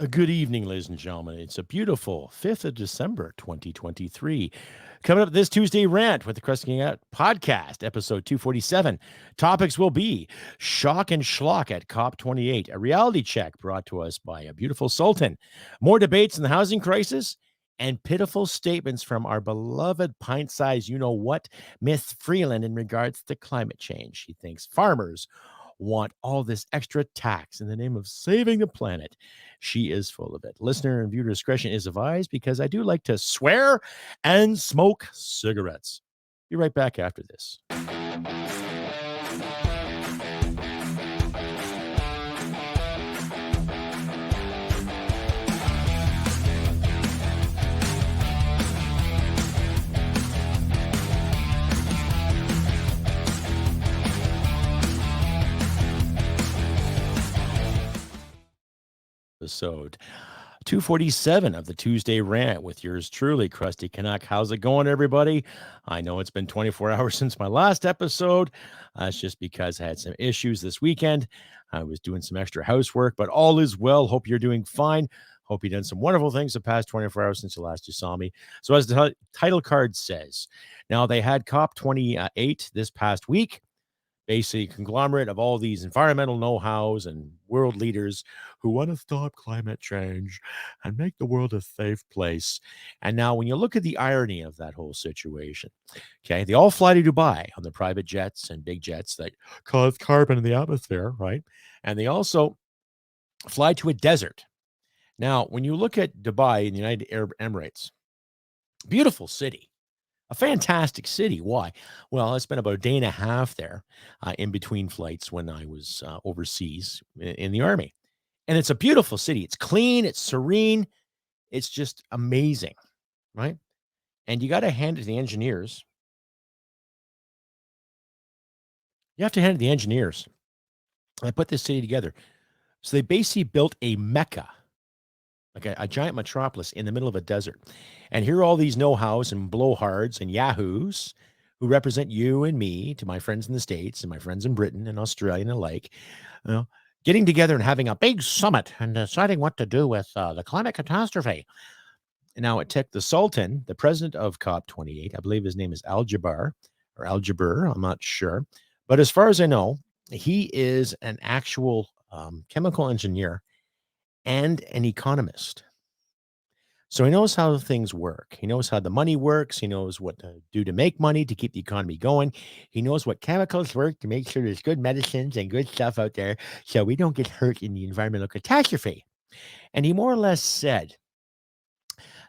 A good evening, ladies and gentlemen. It's a beautiful 5th of December, 2023. Coming up this Tuesday, Rant with the Crusty podcast, episode 247. Topics will be shock and schlock at COP28, a reality check brought to us by a beautiful Sultan, more debates in the housing crisis, and pitiful statements from our beloved pint-sized you-know-what, Miss Freeland, in regards to climate change. She thinks farmers want all this extra tax in the name of saving the planet. She is full of it. Listener and viewer discretion is advised because I do like to swear and smoke cigarettes. Be right back after this. Episode 247 of the Tuesday Rant with yours truly, Crusty Canuck. How's it going, everybody? I know it's been 24 hours since my last episode. It's just because I had some issues this weekend. I was doing some extra housework, but all is well. Hope you're doing fine. Hope you've done some wonderful things the past 24 hours since you saw me. So as the title card says, now they had COP28 this past week. Basically conglomerate of all these environmental know-hows and world leaders who want to stop climate change and make the world a safe place. And now when you look at the irony of that whole situation, okay, they all fly to Dubai on the private jets and big jets that cause carbon in the atmosphere, right? And they also fly to a desert. Now, when you look at Dubai in the United Arab Emirates, beautiful city, a fantastic city. Why? Well, I spent about a day and a half there in between flights when I was overseas in the Army. And it's a beautiful city. It's clean, it's serene, it's just amazing, right? And you got to hand it to the engineers. You have to hand it to the engineers. I put this city together. So they basically built a mecca, like a giant metropolis in the middle of a desert. And here are all these know-hows and blowhards and yahoos who represent you and me to my friends in the States and my friends in Britain and Australia and the like, you know, getting together and having a big summit and deciding what to do with the climate catastrophe. And now it took the Sultan, the president of COP28, I believe his name is Al-Jabbar or Al-Jabbar, I'm not sure. But as far as I know, he is an actual chemical engineer and an economist. So he knows how things work. He knows how the money works. He knows what to do to make money to keep the economy going. He knows what chemicals work to make sure there's good medicines and good stuff out there so we don't get hurt in the environmental catastrophe. And he more or less said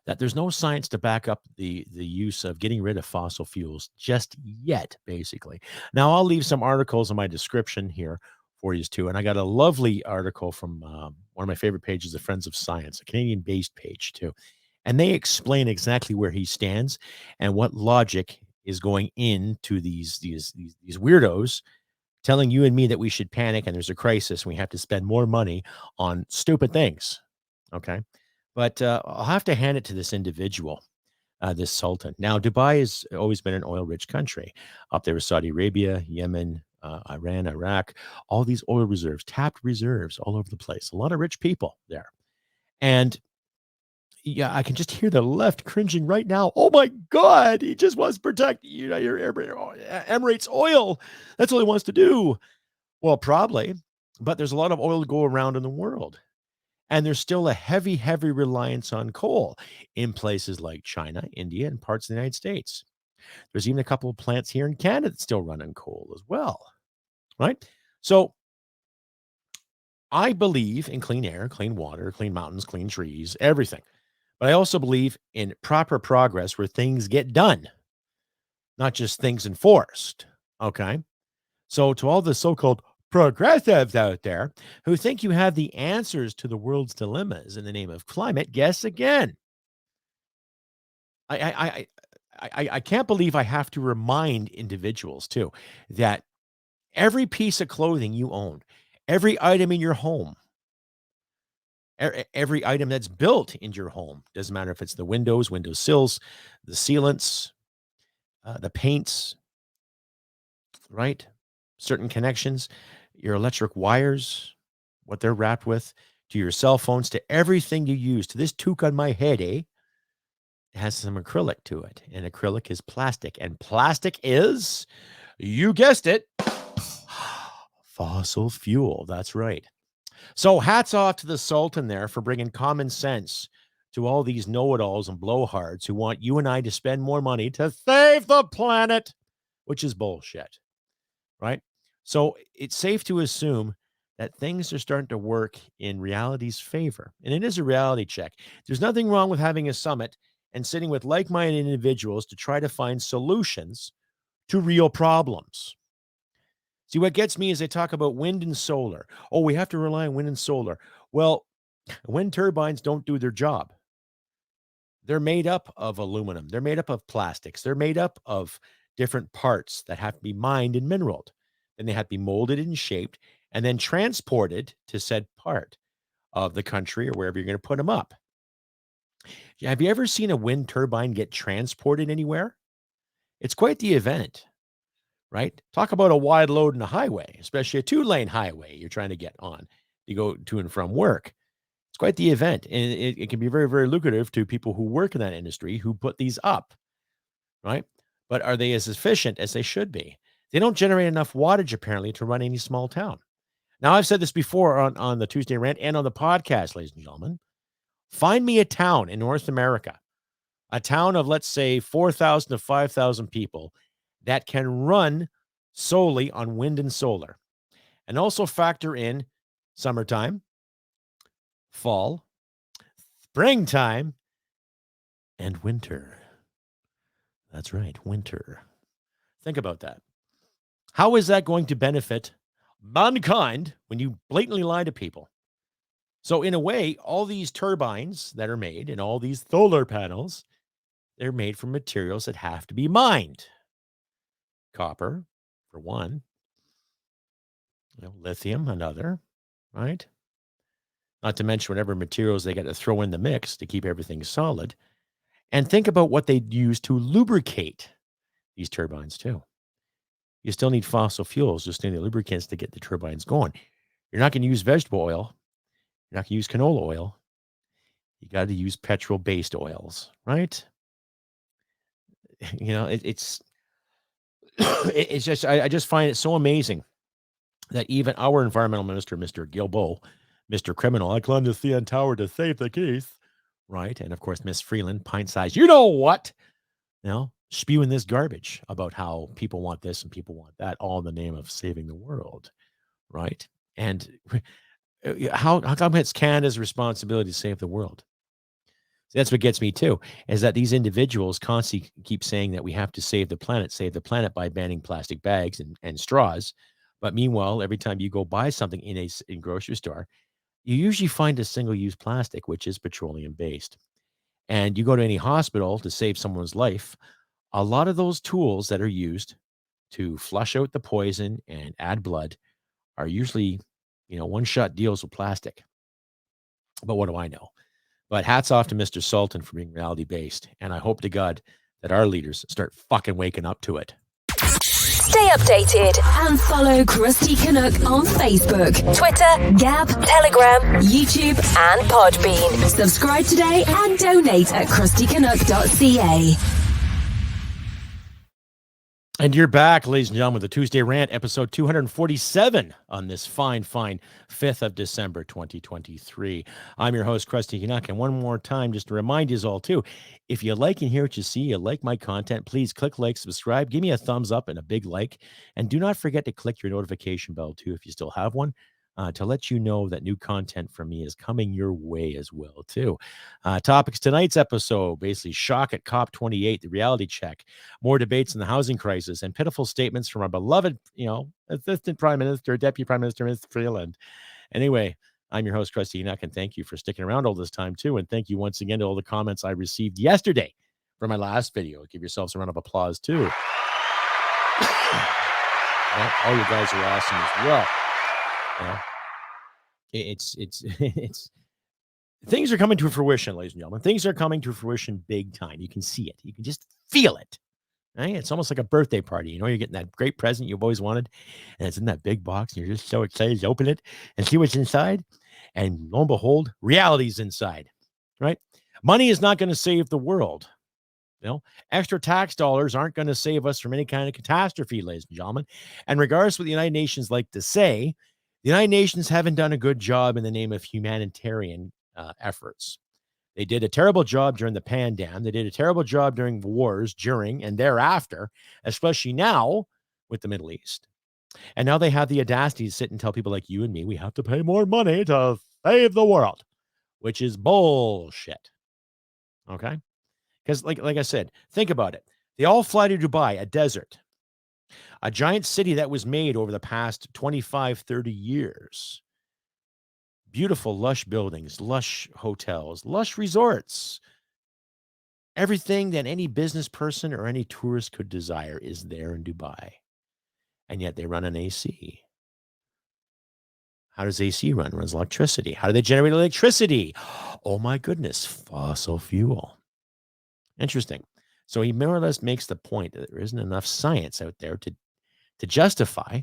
that there's no science to back up the use of getting rid of fossil fuels just yet, basically. Now, I'll leave some articles in my description here for you too. And I got a lovely article from one of my favorite pages, the Friends of Science, a Canadian-based page too. And they explain exactly where he stands and what logic is going into these weirdos telling you and me that we should panic and there's a crisis and we have to spend more money on stupid things. Okay. But I'll have to hand it to this individual, this sultan. Now, Dubai has always been an oil-rich country. Up there with Saudi Arabia, Yemen, Iran, Iraq, all these oil reserves, tapped reserves all over the place. A lot of rich people there. And yeah, I can just hear the left cringing right now. Oh my God, he just wants to protect your Emirates oil. That's all he wants to do. Well, probably, but there's a lot of oil to go around in the world. And there's still a heavy, heavy reliance on coal in places like China, India, and parts of the United States. There's even a couple of plants here in Canada that still run on coal as well, right? So I believe in clean air, clean water, clean mountains, clean trees, everything. But I also believe in proper progress where things get done, not just things enforced. Okay. So to all the so-called progressives out there who think you have the answers to the world's dilemmas in the name of climate, guess again. I can't believe I have to remind individuals too that every piece of clothing you own, every item in your home, every item that's built in your home, doesn't matter if it's the windows, window sills, the sealants, the paints, right? Certain connections, your electric wires, what they're wrapped with, to your cell phones, to everything you use, to this toque on my head, eh? It has some acrylic to it, and acrylic is plastic, and plastic is, you guessed it, fossil fuel. That's right. So hats off to the Sultan there for bringing common sense to all these know-it-alls and blowhards who want you and I to spend more money to save the planet, which is bullshit, right? So it's safe to assume that things are starting to work in reality's favor. And it is a reality check. There's nothing wrong with having a summit and sitting with like-minded individuals to try to find solutions to real problems. See, what gets me is they talk about wind and solar. Oh, we have to rely on wind and solar. Well, wind turbines don't do their job. They're made up of aluminum. They're made up of plastics. They're made up of different parts that have to be mined and mineraled. And they have to be molded and shaped and then transported to said part of the country or wherever you're going to put them up. Have you ever seen a wind turbine get transported anywhere? It's quite the event, right? Talk about a wide load in a highway, especially a 2-lane highway you're trying to get on to go to and from work. It's quite the event, and it can be very, very lucrative to people who work in that industry who put these up, right? But are they as efficient as they should be? They don't generate enough wattage, apparently, to run any small town. Now, I've said this before on the Tuesday Rant and on the podcast, ladies and gentlemen. Find me a town in North America, a town of, let's say, 4,000 to 5,000 people that can run solely on wind and solar. And also factor in summertime, fall, springtime, and winter. That's right, winter. Think about that. How is that going to benefit mankind when you blatantly lie to people? So in a way, all these turbines that are made and all these solar panels, they're made from materials that have to be mined. Copper, for one. Lithium, another, right? Not to mention whatever materials they got to throw in the mix to keep everything solid. And think about what they use to lubricate these turbines too. You still need fossil fuels, just need the lubricants to get the turbines going. You're not going to use vegetable oil. You're not going to use canola oil. You got to use petrol-based oils, right? It's just, I just find it so amazing that even our environmental minister, Mr. Gilbo, Mr. Criminal, I climbed the CN Tower to save the case, right? And of course, Miss Freeland, pint-sized, you know what? Spewing this garbage about how people want this and people want that, all in the name of saving the world, right? And how come it's Canada's responsibility to save the world? That's what gets me too, is that these individuals constantly keep saying that we have to save the planet by banning plastic bags and straws. But meanwhile, every time you go buy something in a grocery store, you usually find a single-use plastic, which is petroleum-based. And you go to any hospital to save someone's life, a lot of those tools that are used to flush out the poison and add blood are usually, one-shot deals with plastic. But what do I know? But hats off to Mr. Sultan for being reality-based. And I hope to God that our leaders start fucking waking up to it. Stay updated and follow Crusty Canuck on Facebook, Twitter, Gab, Telegram, YouTube, and Podbean. Subscribe today and donate at crustycanuck.ca. And you're back, ladies and gentlemen, with the Tuesday Rant, episode 247 on this fine 5th of December, 2023. I'm your host, Crusty Canuck, and one more time, just to remind you all, too, if you like and hear what you see, you like my content, please click like, subscribe, give me a thumbs up and a big like, and do not forget to click your notification bell, too, if you still have one, to let you know that new content from me is coming your way as well, too. Topics tonight's episode, basically shock at COP28, the reality check, more debates on the housing crisis, and pitiful statements from our beloved, Assistant Prime Minister, Deputy Prime Minister, Ms. Freeland. Anyway, I'm your host, Crusty Canuck, and thank you for sticking around all this time, too. And thank you once again to all the comments I received yesterday for my last video. Give yourselves a round of applause, too. All you guys are awesome as well. It's things are coming to fruition, ladies and gentlemen. Things are coming to fruition big time. You can see it. You can just feel it. Right? It's almost like a birthday party. You're getting that great present you've always wanted, and it's in that big box, and you're just so excited to open it and see what's inside. And lo and behold, reality's inside, right? Money is not going to save the world. Extra tax dollars aren't going to save us from any kind of catastrophe, ladies and gentlemen. And regardless of what the United Nations like to say, the United Nations haven't done a good job in the name of humanitarian efforts. They did a terrible job during the pandemic. They did a terrible job during wars, during and thereafter, especially now with the Middle East. And now they have the audacity to sit and tell people like you and me, we have to pay more money to save the world, which is bullshit. Okay? Because like I said, think about it. They all fly to Dubai, a desert, a giant city that was made over the past 25, 30 years. Beautiful, lush buildings, lush hotels, lush resorts. Everything that any business person or any tourist could desire is there in Dubai. And yet they run an AC. How does AC run? It runs electricity. How do they generate electricity? Oh my goodness, fossil fuel. Interesting. So he more or less makes the point that there isn't enough science out there to justify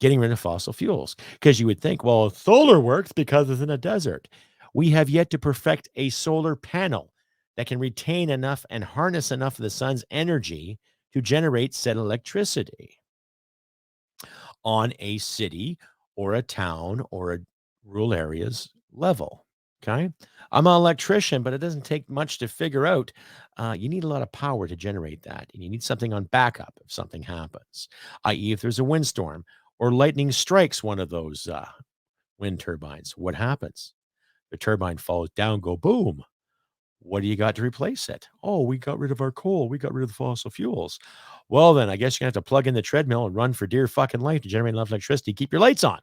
getting rid of fossil fuels. Because you would think, well, solar works because it's in a desert. We have yet to perfect a solar panel that can retain enough and harness enough of the sun's energy to generate said electricity on a city or a town or a rural areas level. Okay. I'm an electrician, but it doesn't take much to figure out. You need a lot of power to generate that. And you need something on backup if something happens, i.e. if there's a windstorm or lightning strikes one of those wind turbines. What happens? The turbine falls down, go boom. What do you got to replace it? Oh, we got rid of our coal. We got rid of the fossil fuels. Well, then I guess you're going to have to plug in the treadmill and run for dear fucking life to generate enough electricity to keep your lights on.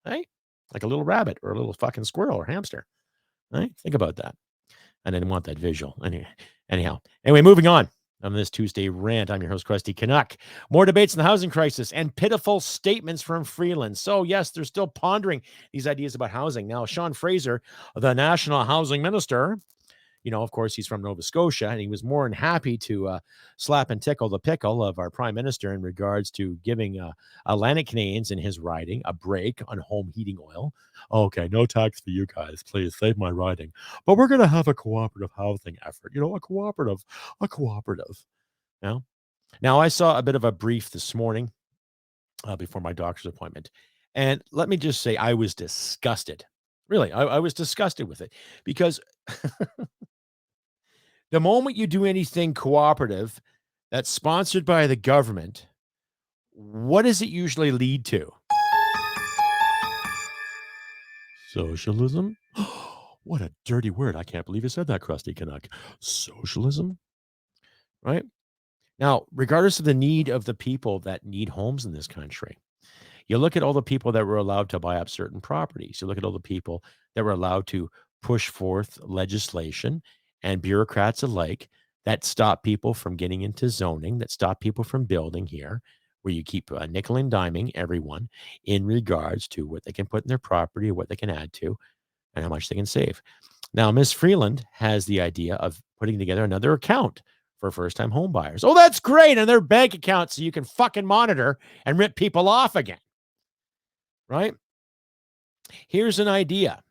Right? Like a little rabbit or a little fucking squirrel or hamster. Right? Think about that. I didn't want that visual. Anyhow. Anyway, moving on this Tuesday rant. I'm your host, Crusty Canuck. More debates on the housing crisis and pitiful statements from Freeland. So, yes, they're still pondering these ideas about housing. Now, Sean Fraser, the National Housing Minister, of course, he's from Nova Scotia, and he was more than happy to slap and tickle the pickle of our prime minister in regards to giving Atlantic Canadians in his riding a break on home heating oil. Okay, no tax for you guys. Please save my riding. But we're going to have a cooperative housing effort, a cooperative. Now, I saw a bit of a brief this morning before my doctor's appointment. And let me just say, I was disgusted. Really, I was disgusted with it because the moment you do anything cooperative that's sponsored by the government, what does it usually lead to? Socialism? What a dirty word. I can't believe you said that, Crusty Canuck. Socialism? Right? Now, regardless of the need of the people that need homes in this country, you look at all the people that were allowed to buy up certain properties. You look at all the people that were allowed to push forth legislation and bureaucrats alike that stop people from getting into zoning, that stop people from building here, where you keep nickel and diming everyone in regards to what they can put in their property, what they can add to, and how much they can save. Now, Miss Freeland has the idea of putting together another account for first-time home buyers. Oh, that's great. And their bank account so you can fucking monitor and rip people off again. Right? Here's an idea.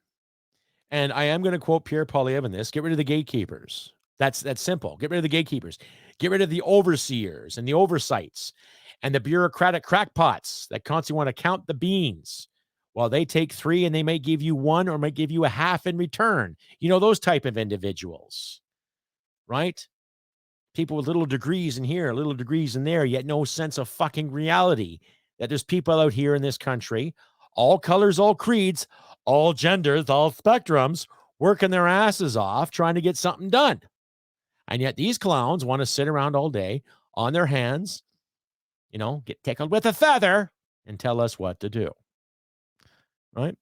And I am going to quote Pierre Poilievre in this. Get rid of the gatekeepers. That's simple. Get rid of the gatekeepers. Get rid of the overseers and the oversights and the bureaucratic crackpots that constantly want to count the beans while they take 3 and they may give you 1 or might give you a half in return. Those type of individuals, right? People with little degrees in here, little degrees in there, yet no sense of fucking reality that there's people out here in this country, all colors, all creeds, all genders, all spectrums, working their asses off trying to get something done. And yet these clowns want to sit around all day on their hands, get tickled with a feather and tell us what to do. Right?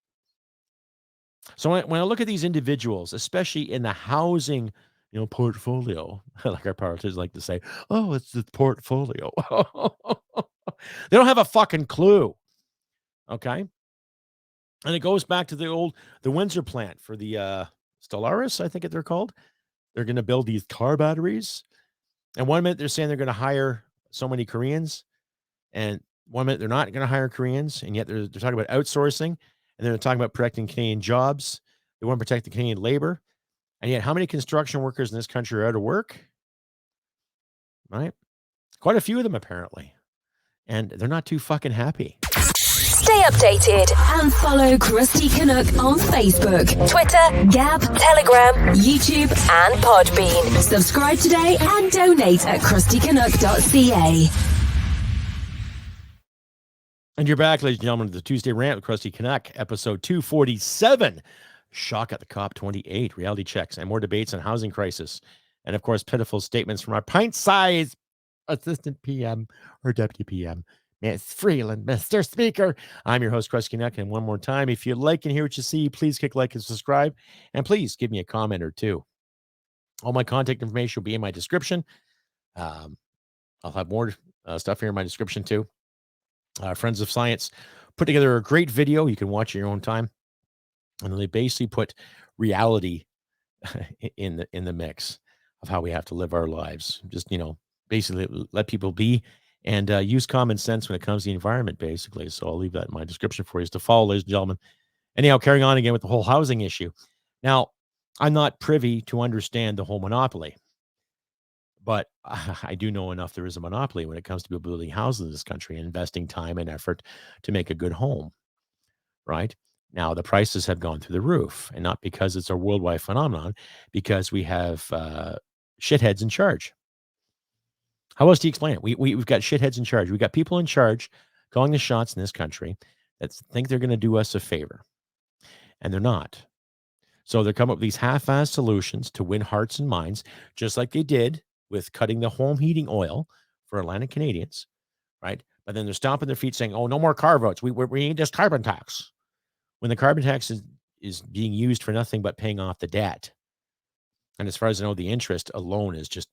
So when I look at these individuals, especially in the housing, portfolio, like our politicians like to say, oh, it's the portfolio. They don't have a fucking clue. Okay. And it goes back to the Windsor plant for the Stellaris, I think they're called. They're going to build these car batteries. And one minute they're saying they're going to hire so many Koreans. And one minute they're not going to hire Koreans. And yet they're talking about outsourcing. And And they're talking about protecting Canadian jobs. They want to protect the Canadian labor. And yet, how many construction workers in this country are out of work? Right? Quite a few of them, apparently. And they're not too fucking happy. Stay updated and follow Crusty Canuck on Facebook, Twitter, Gab, Telegram, YouTube, and Podbean. Subscribe today and donate at crustycanuck.ca. And you're back, ladies and gentlemen, to the Tuesday Rant with Crusty Canuck, episode 247. Shock at the COP28, reality checks, and more debates on housing crisis. And, of course, pitiful statements from our pint-sized assistant PM or deputy PM, Ms. Freeland, Mr. Speaker. I'm your host, Crusty Canuck, and one more time, if you like and hear what you see, please click like and subscribe, and please give me a comment or two. All my contact information will be in my description. I'll have more stuff here in my description, too. Friends of Science put together a great video you can watch at your own time, and they basically put reality in the mix of how we have to live our lives. Just, basically let people be and use common sense when it comes to the environment, basically. So I'll leave that in my description for you to follow, ladies and gentlemen. Anyhow, carrying on again with the whole housing issue. Now, I'm not privy to understand the whole monopoly, but I do know enough there is a monopoly when it comes to people building houses in this country and investing time and effort to make a good home, right? Now, the prices have gone through the roof, and not because it's a worldwide phenomenon, because we have shitheads in charge. How else do you explain it? We've got shitheads in charge. We've got people in charge calling the shots in this country that think they're going to do us a favor, and they're not. So they're coming up with these half-assed solutions to win hearts and minds, just like they did with cutting the home heating oil for Atlantic Canadians, right? But then they're stomping their feet saying, oh, no more car votes. We need this carbon tax. When the carbon tax is being used for nothing but paying off the debt. And as far as I know, the interest alone is just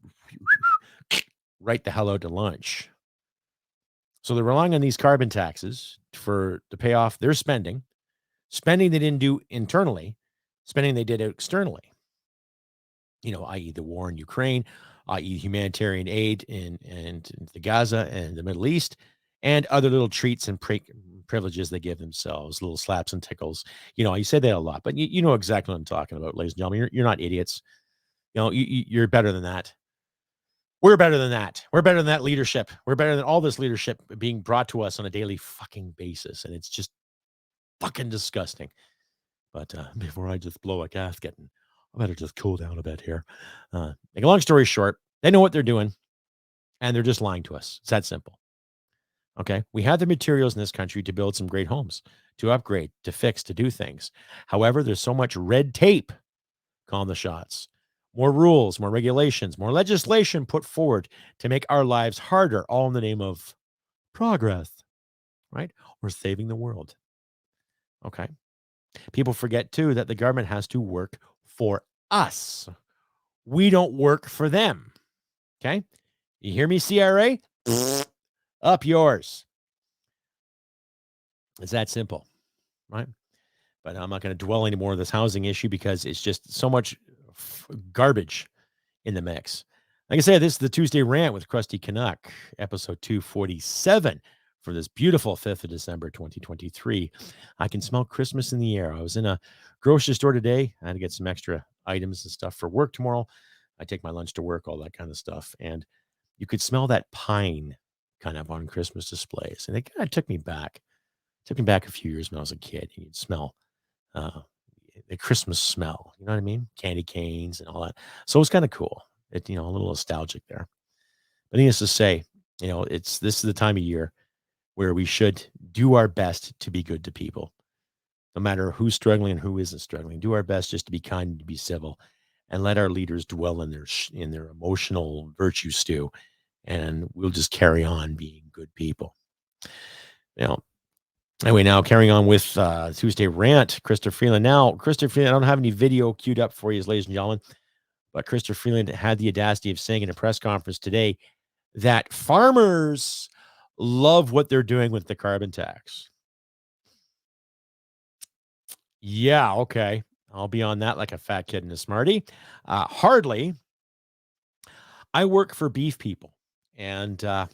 right the hell out to lunch. So they're relying on these carbon taxes to pay off their spending they didn't do internally, spending they did externally, i.e. the war in Ukraine, i.e. humanitarian aid in the Gaza and the Middle East, and other little treats and privileges they give themselves, little slaps and tickles. You say that a lot, but you know exactly what I'm talking about, ladies and gentlemen. You're not idiots. You're better than that. We're better than that. We're better than that leadership. We're better than all this leadership being brought to us on a daily fucking basis. And it's just fucking disgusting. But before I just blow a gasket, I better just cool down a bit here. Make a long story short, they know what they're doing, and they're just lying to us. It's that simple. Okay? We have the materials in this country to build some great homes, to upgrade, to fix, to do things. However, there's so much red tape calling the shots. More rules, more regulations, more legislation put forward to make our lives harder, all in the name of progress, right? Or saving the world. Okay? People forget, too, that the government has to work for us. We don't work for them. Okay? You hear me, CRA? Up yours. It's that simple, right? But I'm not going to dwell anymore on this housing issue because it's just so much garbage in the mix. Like I said, this is the Tuesday Rant with Crusty Canuck, episode 247 for this beautiful 5th of December, 2023. I can smell Christmas in the air. I was in a grocery store today. I had to get some extra items and stuff for work tomorrow. I take my lunch to work, all that kind of stuff. And you could smell that pine kind of on Christmas displays. And it kind of took me back. It took me back a few years when I was a kid. You'd smell the Christmas smell. You know what I mean? Candy canes and all that. So it's kind of cool. A little nostalgic there. But needless to say, this is the time of year where we should do our best to be good to people. No matter who's struggling and who isn't struggling, do our best just to be kind and to be civil, and let our leaders dwell in their emotional virtue stew, and we'll just carry on being good people. Anyway, now carrying on with Tuesday Rant, Christopher Freeland. Now, Christopher Freeland, I don't have any video queued up for you, ladies and gentlemen, but Christopher Freeland had the audacity of saying in a press conference today that farmers love what they're doing with the carbon tax. Yeah, okay. I'll be on that like a fat kid and a smarty. Hardly. I work for beef people, and they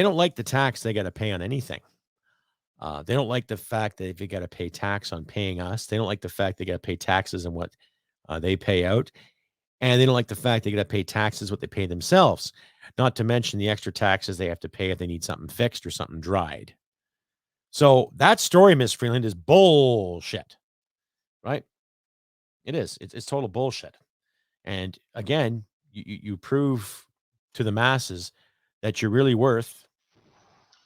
don't like the tax they got to pay on anything. They don't like the fact that they got to pay tax on paying us. They don't like the fact they got to pay taxes on what they pay out. And they don't like the fact they got to pay taxes what they pay themselves, not to mention the extra taxes they have to pay if they need something fixed or something dried. So that story, Miss Freeland, is bullshit, right? It is. It's total bullshit. And again, you prove to the masses that you're really worth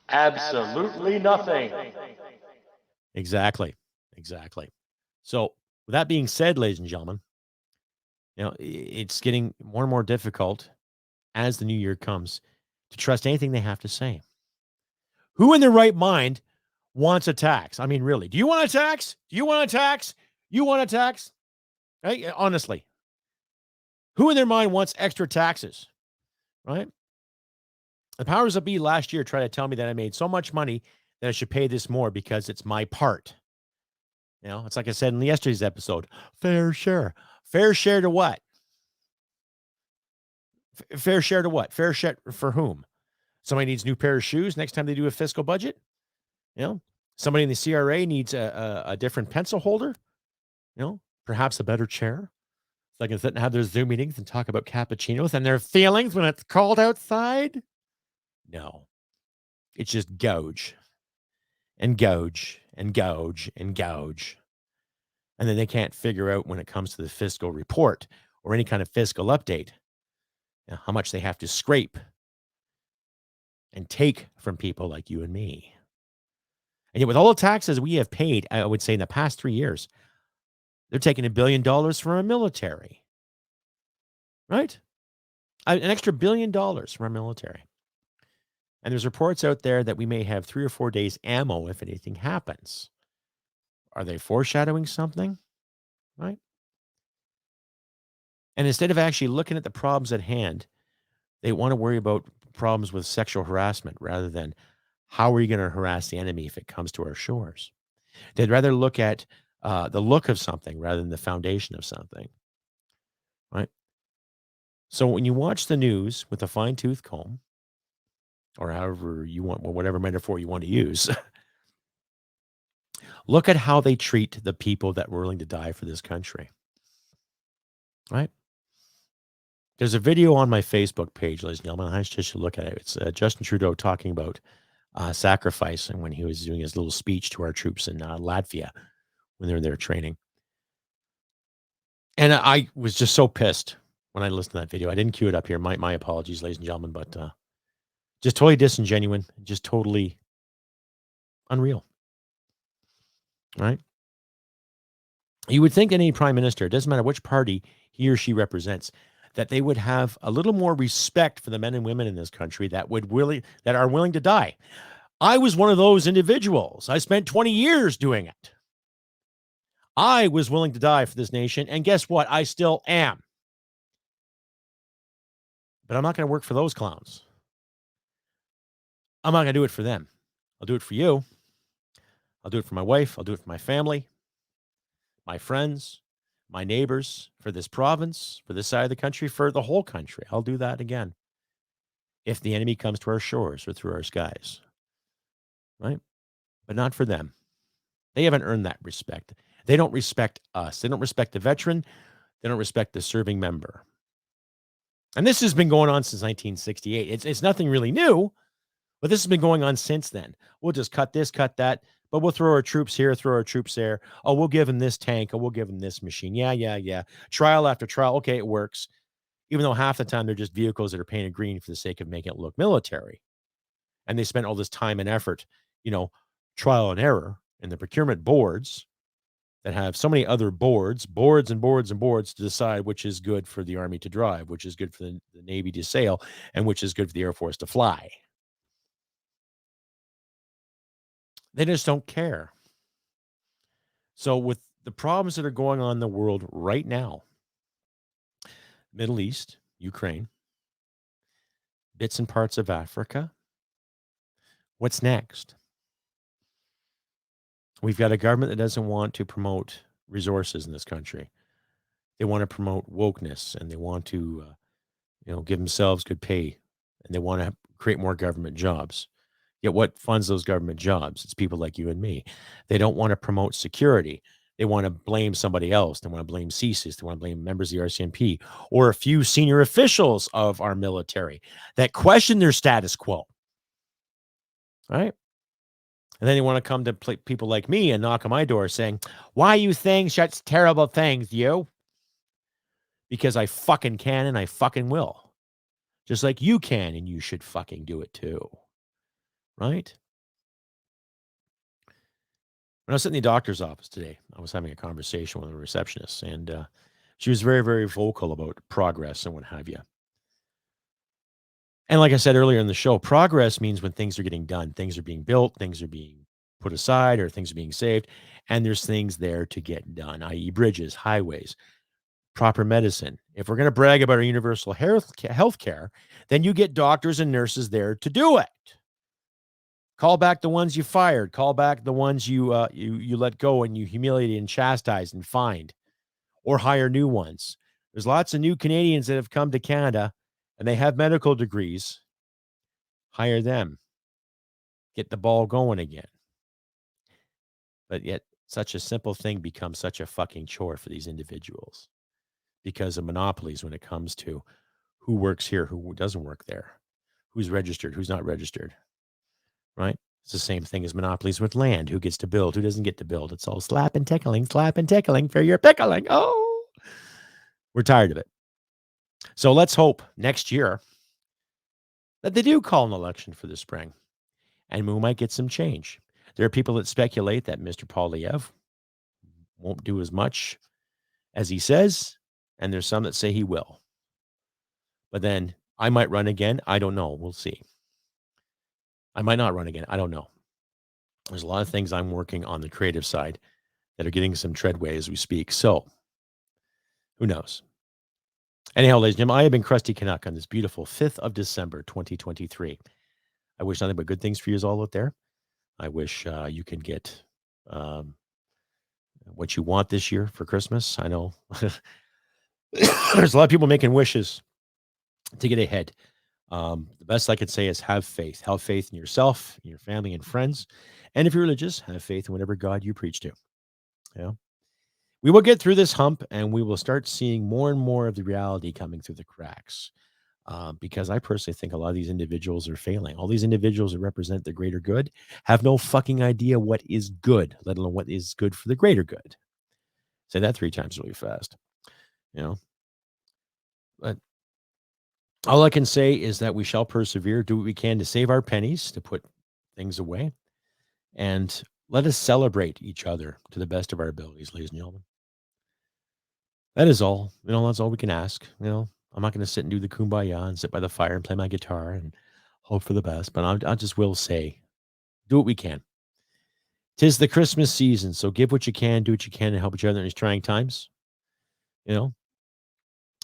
absolutely nothing. Exactly. So with that being said, ladies and gentlemen, it's getting more and more difficult as the new year comes to trust anything they have to say. Who in their right mind wants a tax? I mean, really, do you want a tax? You want a tax? Right? Honestly, who in their mind wants extra taxes? Right? The powers that be last year tried to tell me that I made so much money that I should pay this more because it's my part. It's like I said in yesterday's episode, fair share. Fair share to what? Fair share to what? Fair share for whom? Somebody needs a new pair of shoes next time they do a fiscal budget? Somebody in the CRA needs a different pencil holder? Perhaps a better chair? So they can sit and have their Zoom meetings and talk about cappuccinos and their feelings when it's cold outside? No. It's just gouge. And gouge. And gouge. And gouge. And then they can't figure out when it comes to the fiscal report or any kind of fiscal update how much they have to scrape and take from people like you and me. And yet with all the taxes we have paid, I would say in the past 3 years, they're taking $1 billion from our military. Right? An extra $1 billion from our military. And there's reports out there that we may have 3 or 4 days ammo if anything happens. Are they foreshadowing something? Right? And instead of actually looking at the problems at hand, they want to worry about problems with sexual harassment rather than how are you going to harass the enemy if it comes to our shores. They'd rather look at the look of something rather than the foundation of something. Right? So when you watch the news with a fine-tooth comb, or however you want, whatever metaphor you want to use, look at how they treat the people that were willing to die for this country. Right? There's a video on my Facebook page, ladies and gentlemen. I should look at it. It's Justin Trudeau talking about sacrifice and when he was doing his little speech to our troops in Latvia when they were there training. And I was just so pissed when I listened to that video. I didn't cue it up here. My apologies, ladies and gentlemen, but just totally disingenuous, just totally unreal. Right? You would think any prime minister, it doesn't matter which party he or she represents, that they would have a little more respect for the men and women in this country that are willing to die. I was one of those individuals. I spent 20 years doing it. I was willing to die for this nation, and guess what? I still am. But I'm not going to work for those clowns. I'm not going to do it for them. I'll do it for you. I'll do it for my wife. I'll do it for my family, my friends, my neighbors, for this province, for this side of the country, for the whole country. I'll do that again if the enemy comes to our shores or through our skies. Right? But not for them. They haven't earned that respect. They don't respect us. They don't respect the veteran. They don't respect the serving member. And this has been going on since 1968. It's nothing really new, but this has been going on since then. We'll just cut this, cut that, but we'll throw our troops here, throw our troops there. Oh, we'll give them this tank. Oh, we'll give them this machine. Yeah. Trial after trial. Okay, it works. Even though half the time they're just vehicles that are painted green for the sake of making it look military. And they spent all this time and effort, trial and error in the procurement boards that have so many other boards to decide which is good for the Army to drive, which is good for the Navy to sail, and which is good for the Air Force to fly. They just don't care. So with the problems that are going on in the world right now, Middle East, Ukraine, bits and parts of Africa, what's next? We've got a government that doesn't want to promote resources in this country. They want to promote wokeness, and they want to, give themselves good pay, and they want to create more government jobs. Yet what funds those government jobs? It's people like you and me. They don't want to promote security. They want to blame somebody else. They want to blame CSIS. They want to blame members of the RCMP or a few senior officials of our military that question their status quo. Right? And then they want to come to people like me and knock on my door saying, why you saying such terrible things, you? Because I fucking can and I fucking will. Just like you can and you should fucking do it too. Right? When I was sitting in the doctor's office today, I was having a conversation with a receptionist, and she was very, very vocal about progress and what have you. And like I said earlier in the show, progress means when things are getting done, things are being built, things are being put aside, or things are being saved, and there's things there to get done, i.e. bridges, highways, proper medicine. If we're going to brag about our universal health care, then you get doctors and nurses there to do it. Call back the ones you fired. Call back the ones you let go and you humiliated and chastised and fined, or hire new ones. There's lots of new Canadians that have come to Canada and they have medical degrees. Hire them. Get the ball going again. But yet such a simple thing becomes such a fucking chore for these individuals because of monopolies when it comes to who works here, who doesn't work there, who's registered, who's not registered. Right? It's the same thing as monopolies with land. Who gets to build? Who doesn't get to build? It's all slap and tickling for your pickling. Oh, we're tired of it. So let's hope next year that they do call an election for the spring and we might get some change. There are people that speculate that Mr. Poilievre won't do as much as he says, and there's some that say he will. But then I might run again. I don't know. We'll see. I might not run again. I don't know. There's a lot of things I'm working on the creative side that are getting some treadway as we speak. So who knows? Anyhow, ladies and gentlemen, I have been Crusty Canuck on this beautiful 5th of December, 2023. I wish nothing but good things for you all out there. I wish you can get what you want this year for Christmas. I know there's a lot of people making wishes to get ahead. The best I could say is have faith. Have faith in yourself, in your family and friends. And if you're religious, have faith in whatever God you preach to. Yeah. We will get through this hump and we will start seeing more and more of the reality coming through the cracks. Because I personally think a lot of these individuals are failing. All these individuals that represent the greater good have no fucking idea what is good, let alone what is good for the greater good. Say that 3 times really fast. You know, but all I can say is that we shall persevere, do what we can to save our pennies, to put things away, and let us celebrate each other to the best of our abilities, ladies and gentlemen. That is all. You know, that's all we can ask. You know, I'm not going to sit and do the kumbaya and sit by the fire and play my guitar and hope for the best, but I just will say, do what we can. 'Tis the Christmas season, so give what you can, do what you can to help each other in these trying times. You know,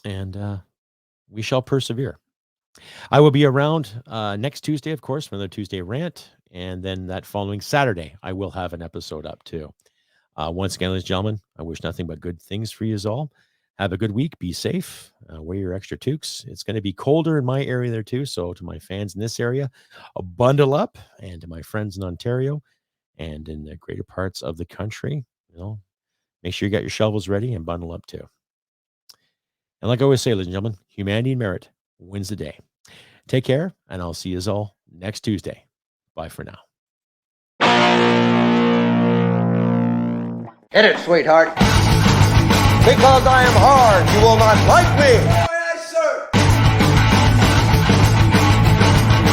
and we shall persevere. I will be around next Tuesday, of course, for another Tuesday rant. And then that following Saturday, I will have an episode up too. Once again, ladies and gentlemen, I wish nothing but good things for you all. Have a good week. Be safe. Wear your extra toques. It's going to be colder in my area there too. So to my fans in this area, bundle up. And to my friends in Ontario and in the greater parts of the country, you know, make sure you got your shovels ready and bundle up too. And like I always say, ladies and gentlemen, humanity and merit wins the day. Take care, and I'll see you all next Tuesday. Bye for now. Hit it, sweetheart. Because I am hard, you will not like me. Oh, yes, sir.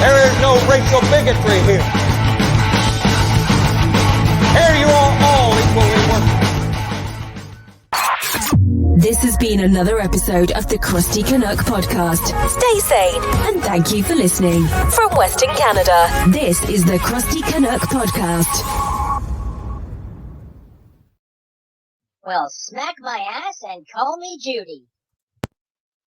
There is no racial bigotry here. Here you are all equally worthless. This has been another episode of the Crusty Canuck podcast. Stay sane and thank you for listening. From Western Canada, this is the Crusty Canuck podcast. Well, smack my ass and call me Judy.